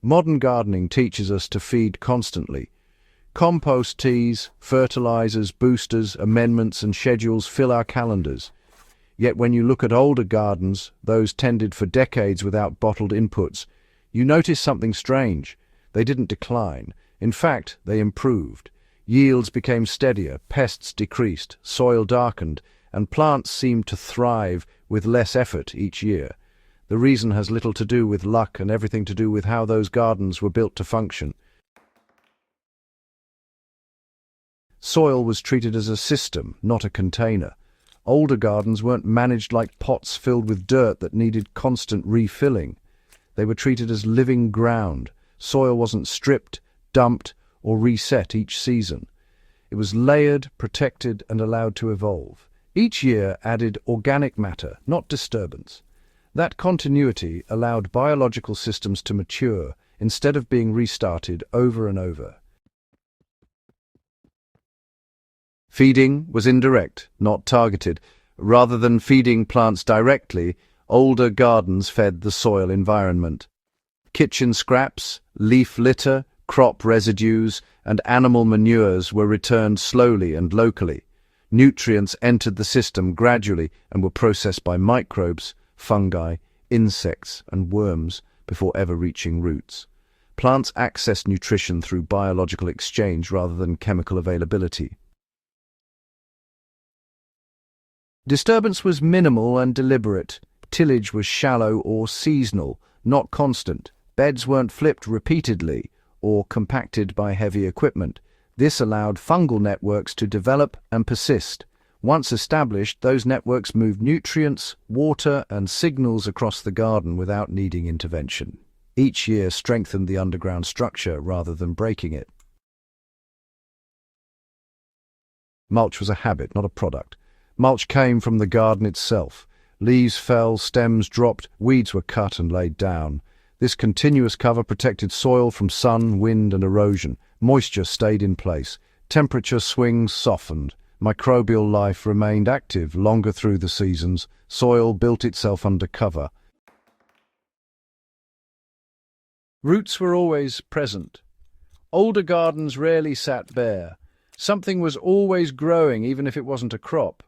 Modern gardening teaches us to feed constantly. Compost teas, fertilizers, boosters, amendments and schedules fill our calendars. Yet when you look at older gardens, those tended for decades without bottled inputs, you notice something strange. They didn't decline. In fact, they improved. Yields became steadier, pests decreased, soil darkened, and plants seemed to thrive with less effort each year. The reason has little to do with luck and everything to do with how those gardens were built to function. Soil was treated as a system, not a container. Older gardens weren't managed like pots filled with dirt that needed constant refilling. They were treated as living ground. Soil wasn't stripped, dumped, or reset each season. It was layered, protected, and allowed to evolve. Each year added organic matter, not disturbance. That continuity allowed biological systems to mature instead of being restarted over and over. Feeding was indirect, not targeted. Rather than feeding plants directly, older gardens fed the soil environment. Kitchen scraps, leaf litter, crop residues, and animal manures were returned slowly and locally. Nutrients entered the system gradually and were processed by microbes, fungi, insects, and worms before ever reaching roots. Plants accessed nutrition through biological exchange rather than chemical availability. Disturbance was minimal and deliberate. Tillage was shallow or seasonal, not constant. Beds weren't flipped repeatedly or compacted by heavy equipment. This allowed fungal networks to develop and persist. Once established, those networks moved nutrients, water, and signals across the garden without needing intervention. Each year strengthened the underground structure rather than breaking it. Mulch was a habit, not a product. Mulch came from the garden itself. Leaves fell, stems dropped, weeds were cut and laid down. This continuous cover protected soil from sun, wind, and erosion. Moisture stayed in place. Temperature swings softened. Microbial life remained active longer through the seasons. Soil built itself under cover. Roots were always present. Older gardens rarely sat bare. Something was always growing, even if it wasn't a crop.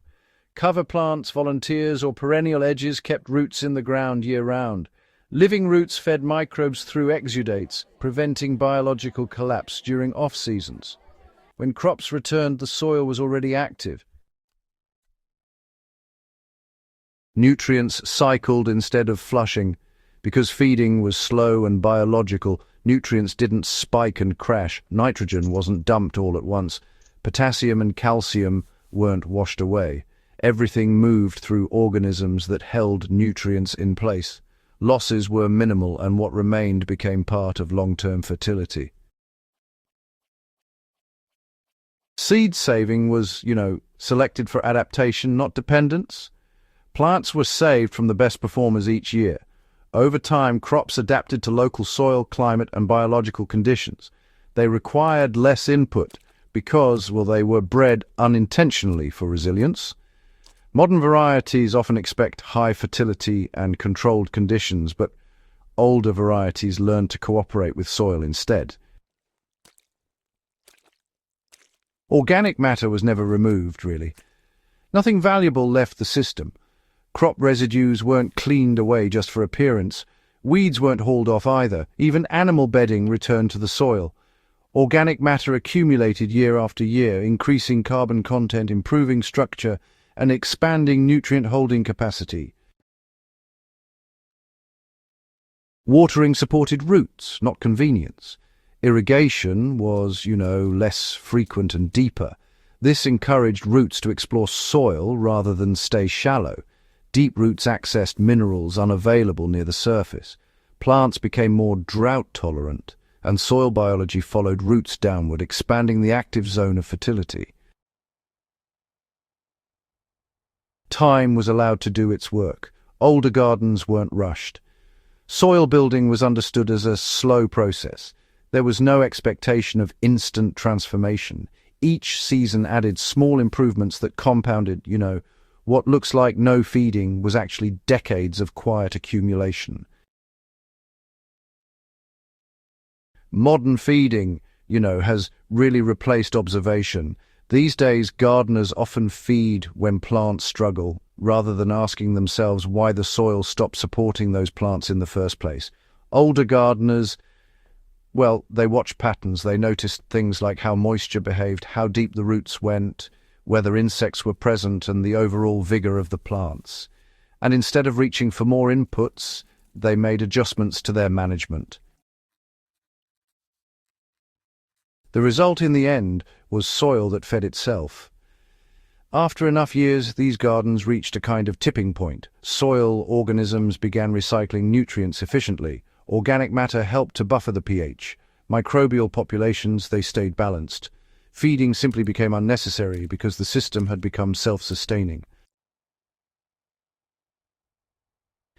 Cover plants, volunteers, or perennial edges kept roots in the ground year-round. Living roots fed microbes through exudates, preventing biological collapse during off-seasons. When crops returned, the soil was already active. Nutrients cycled instead of flushing. Because feeding was slow and biological, nutrients didn't spike and crash. Nitrogen wasn't dumped all at once. Potassium and calcium weren't washed away. Everything moved through organisms that held nutrients in place. Losses were minimal, and what remained became part of long-term fertility. Seed saving was, selected for adaptation, not dependence. Plants were saved from the best performers each year. Over time, crops adapted to local soil, climate, and biological conditions. They required less input because, they were bred unintentionally for resilience. Modern varieties often expect high fertility and controlled conditions, but older varieties learned to cooperate with soil instead. Organic matter was never removed, really. Nothing valuable left the system. Crop residues weren't cleaned away just for appearance. Weeds weren't hauled off either. Even animal bedding returned to the soil. Organic matter accumulated year after year, increasing carbon content, improving structure, and expanding nutrient holding capacity. Watering supported roots, not convenience. Irrigation was, less frequent and deeper. This encouraged roots to explore soil rather than stay shallow. Deep roots accessed minerals unavailable near the surface. Plants became more drought-tolerant, and soil biology followed roots downward, expanding the active zone of fertility. Time was allowed to do its work. Older gardens weren't rushed. Soil building was understood as a slow process. There was no expectation of instant transformation. Each season added small improvements that compounded, what looks like no feeding was actually decades of quiet accumulation. Modern feeding, has really replaced observation. These days, gardeners often feed when plants struggle, rather than asking themselves why the soil stopped supporting those plants in the first place. Older gardeners, well, they watched patterns. They noticed things like how moisture behaved, how deep the roots went, whether insects were present, and the overall vigor of the plants. And instead of reaching for more inputs, they made adjustments to their management. The result in the end was soil that fed itself. After enough years, these gardens reached a kind of tipping point. Soil organisms began recycling nutrients efficiently. Organic matter helped to buffer the pH. Microbial populations, they stayed balanced. Feeding simply became unnecessary because the system had become self-sustaining.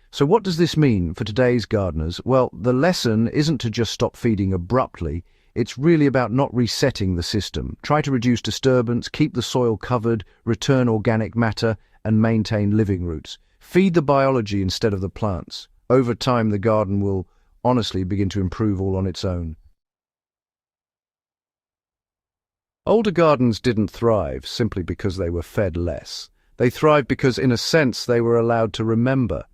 So what does this mean for today's gardeners? Well, the lesson isn't to just stop feeding abruptly. It's really about not resetting the system. Try to reduce disturbance, keep the soil covered, return organic matter, and maintain living roots. Feed the biology instead of the plants. Over time, the garden will honestly begin to improve all on its own. Older gardens didn't thrive simply because they were fed less. They thrived because, in a sense, they were allowed to remember.